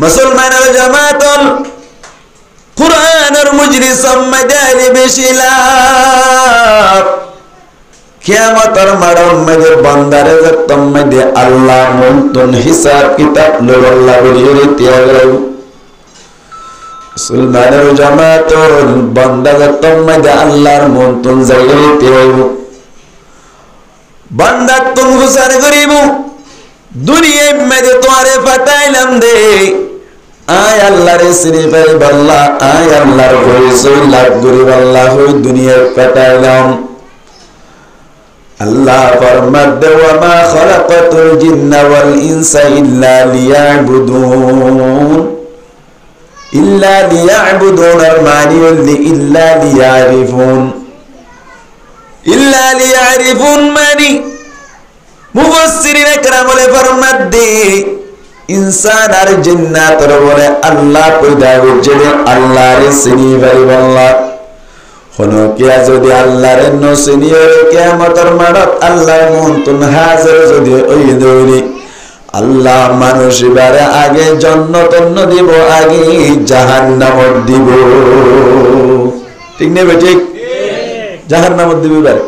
মুসলমানের জামাতল কুরআনের মজলিসম মধ্যে বেশি লাভ কিয়ামতের মাঠের মধ্যে বান্দারে যতম মধ্যে আল্লাহ মন্তন হিসাব কিতাব লল্লাহ বলিয়ে ত্যাগ মুসলমানের জামাতল বান্দা যতম মধ্যে আল্লাহর মন্তন যাইয়ে ত্যাগ বান্দা তুম হুসার গরিব দুনিয়া মধ্যে তোরে ফাটাইলাম দে আয় আল্লাহর সিরিফাই বল্লা আয় আল্লাহর পরিচয় লাভ গরিব আল্লাহ হই দুনিয়া ফাটাইলাম আল্লাহ ফরমাতে ওয়া মা খালাকাতুল জিন্না ওয়াল ইনসা ইল্লা লিয়াবুদুন আর মানি ইল্লা লিয়ারিফুন মানি মুফাসসিরিন একরাম বলে ফরমাতে ইনসান আর জিন্নাত বলে আল্লাহ পয়দা হচ্ছে আল্লাহর সিরিফাই বল্লা হনো কিয়া যদি আল্লাহর নসিনিয়ে কিয়ামতের মাঠত আল্লাহর মন্তন হাজির যদি ওই দৌড়ি আল্লাহ মানুষ বারে আগে জান্নাত দিব আগে জাহান্নাম দিব ঠিক নেবে ঠিক জাহান্নাম দিব বারে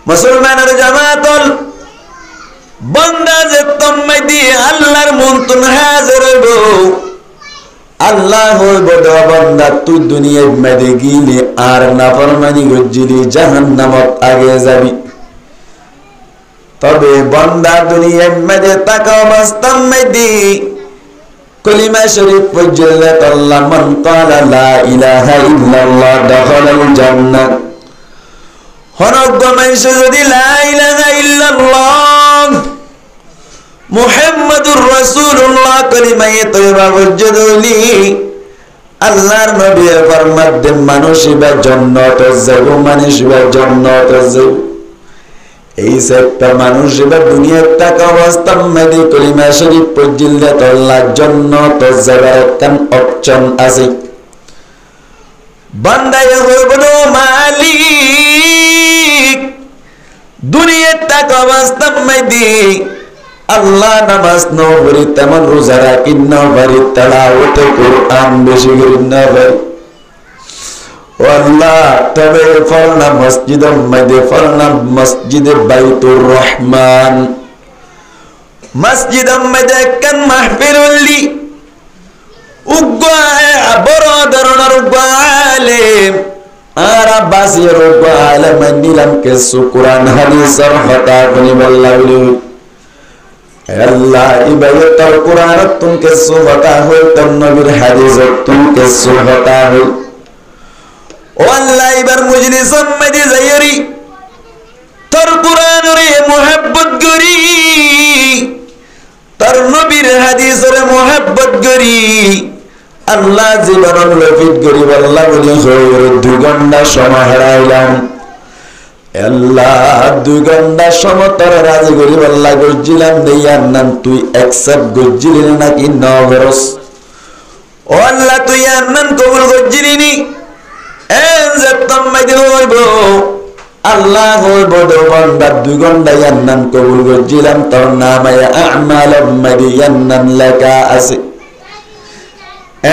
মুসলমানের জামাতল বান্দা যে তম্মে দিয়ে আল্লাহর মন্তন হাজির হইব আল্লাহ হইব বান্দা তুই দুনিয়ার মধ্যে গিলি আর নাফরমানি গজ্জিলি জাহান্নামত আগে যাবি তবে বান্দা দুনিয়ার মধ্যে থাকা অবস্থার মধ্যে কলিমা শরীফ পড়লে আল্লাহ মান ক্বালা লা ইলাহা ইল্লাল্লাহ দাখালাল জান্নাহ হরজ্ঞ মানুষ যদি লা ইলাহা ইল্লাল্লাহ মুহাম্মাদুর রাসূলুল্লাহ কলিমায়ে তয়্যিবা পড়লি আল্লাহর নবী ফরমাতেন মানুষ বা জান্নাতে যাবে মানুষ বা জান্নাতে যাবে এই সেটা মানুষ বা দুনিয়ার টাকা অবস্থার মধ্যে কলিমা শরীফ পড়লে আল্লাহ জান্নাতে যাবার একটা অপশন আছে বান্দায় হইব মালিক দুনিয়ার টাকা অবস্থার মধ্যে আল্লাহ নামাজ নবরি তেমন রোজা রাখি নবরি তেলাওয়াত কুরআন বেশি করে নবরি আল্লাহ তবে ফরনা মসজিদের মধ্যে ফরনা মসজিদে বাইতুর রহমান মসজিদের মধ্যে কান মাহফিলুল্লি উগ্গায় বড় ধরনের আলেম আর আব্বাসের আলেম নিলাম কে কুরআন হাদিসের কথা বলি বললাম আল্লাহ ইবাদত কুরআন তুমকে সুবতা হয় তোর নবীর হাদিস তুমকে সুবতা হয় ও আল্লাহ ইবার মজলিসম মধ্যে যাইরি তোর কুরআনের মুহাব্বত করি তোর নবীর হাদিসের মুহাব্বত করি আল্লাহ জীবন লফিত করি আল্লাহ বলি হয় 2 ঘন্টা সময় হারাইলাম আল্লাহ 2 ঘন্টা সময় তোর রাজি করি আল্লাহ গজ্জিলাম দেয়ার নাম তুই অ্যাকসেপ্ট গজ্জিলি নাকি নবরস ও আল্লাহ তুই আর নাম কবুল গজ্জিলিনি এন যে তম্মাইতে হইব আল্লাহ হইব দো বান্দা 2 ঘন্টা আর নাম কবুল গজ্জিলাম তোর নামে আমাল মাদিয়ান নাম লেখা আছে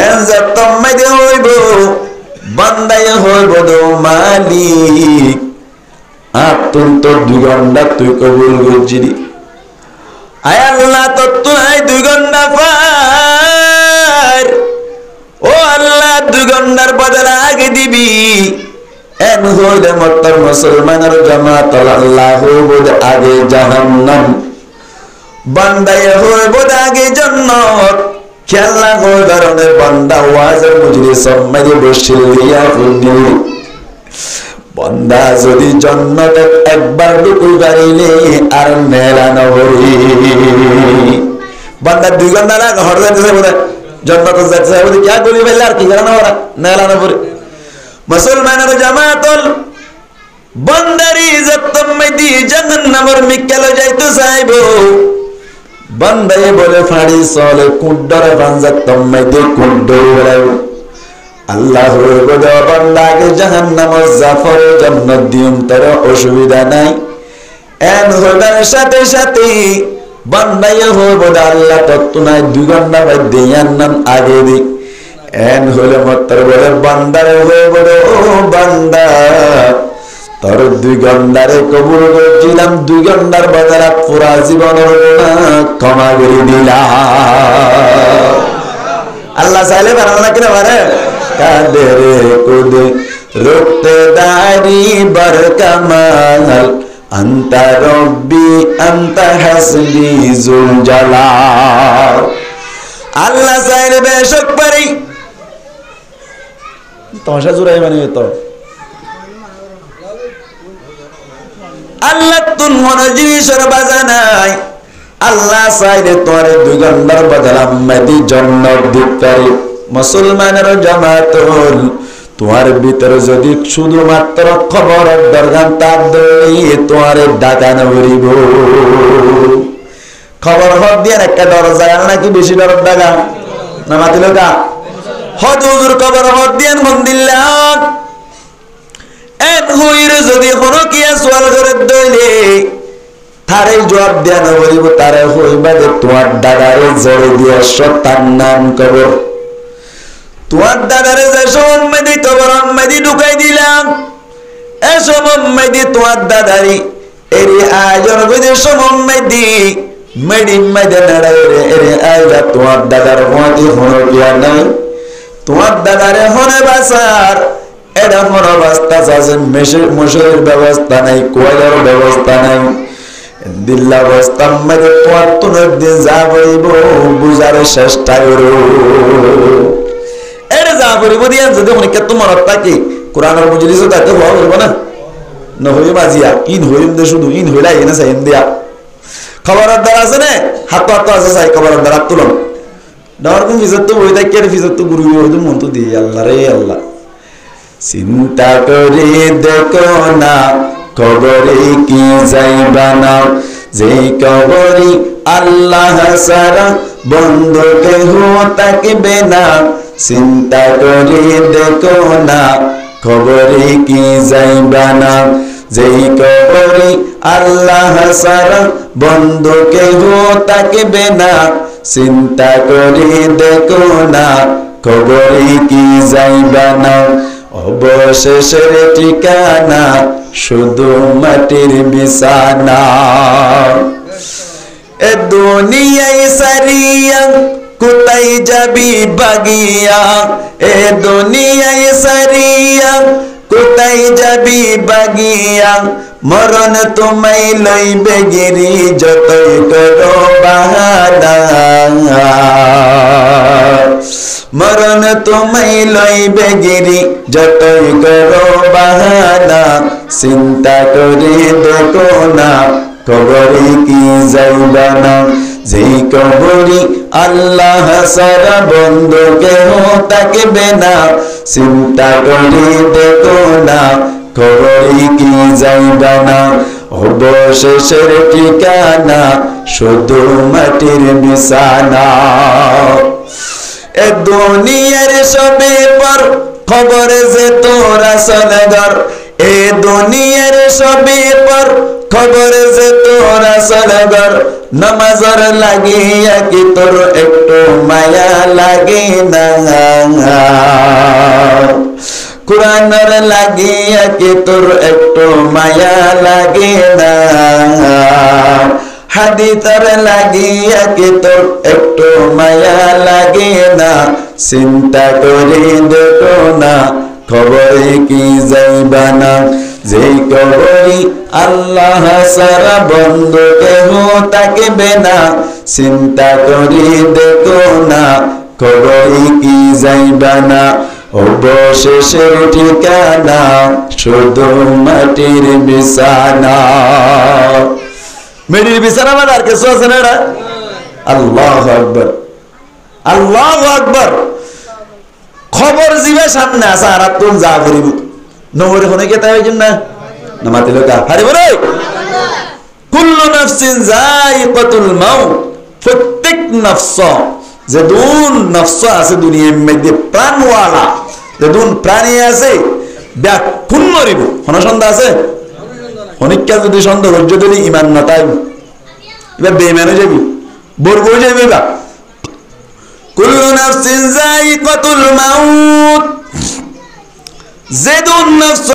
এন যে তম্মাইতে হইব বান্দায় হইব দো মালিক আপন তো 2 ঘন্টা তুই কবুল গজ্জিলি আয় আল্লাহ তো তুই 2 ঘন্টা পার ও আল্লাহ 2 ঘন্টার বদলে আগে দিবি এন হইলে মত্তর মুসলমানের জামাত আল্লাহ হইব আগে জাহান্নাম বান্দায় হইব আগে জান্নাত খেলা হই কারণে বান্দা ওয়াজের মজলিস মধ্যে বসিয়া ফুল বান্দা যদি জান্নাতে একবার ঢুকুই পারিলে আর মেলা নবরি বান্দা 2 ঘন্টা না ঘর যাইতেছে বলে জান্নাতে যাচ্ছে বলে কি গলি বাইলে আর কি জানা না ওরা মেলা নবরি মুসলমানের জামাতল বান্দারি ইজ্জত মধ্যে জাহান্নামের মিক্কালে যাইতে চাইবো বান্দায়ে বলে ফাড়ি চলে কুডরে বানজাত মধ্যে কুডরে বলায় আল্লাহ হইব বান্দাকে জাহান্নামের জাফর জান্নাত দিন তার অসুবিধা নাই এন হইবার সাথে সাথে বান্দাইয়া হয়ে বলে আল্লাহ তত্ত্ব নাই 2 ঘন্টা বাই দেয়ার নাম আগে দি এন হলে মাত্র বলে বান্দারে হয়ে বলে ও বান্দা তোর 2 ঘন্টারে কবুল করছিলাম 2 ঘন্টার বদলে পুরা জীবনের ক্ষমা করে দিলাম আল্লাহ চাইলে বানানো না কিনা পারে কাঁদে রে কুদে রুখতে দাড়ি বার কামাল আন্তা রব্বি আন্তা হাসবি জুল জালাল আল্লাহ চাইলে বেশক পারি তোমাশা জুড়াই মানে তো আল্লাহ তুন মনে জিনিসের বাজা নাই আল্লাহ চাইলে তোর 2 ঘন্টার বদলা মেদি জন্নত দিতে পারি মুসলমানের জামাত হল তোমার ভিতরে যদি শুধুমাত্র খবর দরকার তার দই তোমার ডাকা নবরিব খবর হদ দিয়ে একটা দরজা নাকি বেশি ডর ডাকা না মাতিল কা হদ হুজুর খবর হদ দিয়ে মন দিলাম এন হুইর যদি কোনো কি সওয়াল করে দইলে তারে জবাব দেয়া না বলিব তারে হইবা যে তোমার দাদারে জড়ে দিয়া তার নাম কবর তোমার দাদারে যে সম্মেদি কবর মেদি ঢুকাই দিলাম এ সম্মেদি তোমার দাদারি এরি আয়োজন করে সম্মেদি মেডি মেদে নাড়াই রে এরি আইলা তোমার দাদার মতি হনো গিয়া নাই তোমার দাদারে হনে বাসার এটা হন অবস্থা আছে মশারির ব্যবস্থা নাই কোয়লার ব্যবস্থা নাই দিল্লা অবস্থা মেরে তোমার তো দিন যা বলিব বুঝার চেষ্টা করো এটা যা বলিব দিয়া যদি অনেক তোমার তাকে কোরআনের বুঝলিস তাতে হওয়া বলবো না না হয়ে বাজিয়া ইন হইম দে শুধু ইন হইলা এনে চাই দিয়া খবরের দ্বার আছে না হাত হাত আছে চাই খবরের দ্বার হাত তুলম ডর কোন ফিজত তো বই থাকে ফিজত তো গুরু হইতো মন তো দিয়ে আল্লাহ রে আল্লাহ চিন্তা করে দেখো না কবরে কি যাইবা না যে কবরে আল্লাহ সারা বন্ধু কেহ থাকবে না চিন্তা করে দেখো না কবরে কি যাইবা না যে কবরে আল্লাহ সারা বন্ধু কেহ থাকবে না চিন্তা করে দেখো না কবরে কি যাইবা না অবশেষের ঠিকানা শুধু মাটির বিছানা এ দুনিয়ায় সারিয়া কোথায় যাবি বাগিয়া এ দুনিয়ায় সারিয়া কোথায় যাবি বাগিয়া মরণ তোমায় লইবে গিরি যতই করো বাহানা মরণ তোমায় লইবে গিরি যতই করো বাহানা চিন্তা করে দেখো না কবরে কি যাইবা না যেই কবরে আল্লাহ সারা বন্ধু কেহ থাকবে না চিন্তা করে দেখো না কবরে কি যাইবা না অবশেষের ঠিকানা শুধু মাটির বিছানা এ দুনিয়ার সবে পর খবর যে তোরা চলে ঘর এ দুনিয়ার সবে পর খবর যে তোরা চলে ঘর নামাজর লাগিয়া কি তোর একটু মায়া লাগে না কুরআনের লাগিয়া কি তোর একটু মায়া লাগে না হাদিসের লাগিয়া কি তোর একটু মায়া লাগে না চিন্তা করে দেখো না কবরে কি যাইবা না যেই কবরে আল্লাহ সারা বন্ধু কেহ থাকবে না চিন্তা করে দেখো না কবরে কি যাইবা না অবশেষের ঠিকানা শুধু মাটির বিছানা মেডির বিছানা মানে আর কিছু আছে না এটা আল্লাহু আকবার আল্লাহু আকবার খবর জিবে সামনে আছে আর তুন যা করিব নবরে কোনে কে তাই জন্য না মাতিল কা হারি বলে কুল্লু নাফসিন যায়িকাতুল মাউত প্রত্যেক নফস যে দুন নফস আছে দুনিয়ার মধ্যে প্রাণওয়ালা যে দুন প্রাণী আছে ব্যাকুল মরিব কোন সন্দেহ আছে অনেকটা যদি সন্দেহ যদি ঈমান না তাই এবার বেইমানও যাবি বর্গও যাবি বা কুল্লু নাফসিন যায়িকাতুল মাউত যেদুন নাফস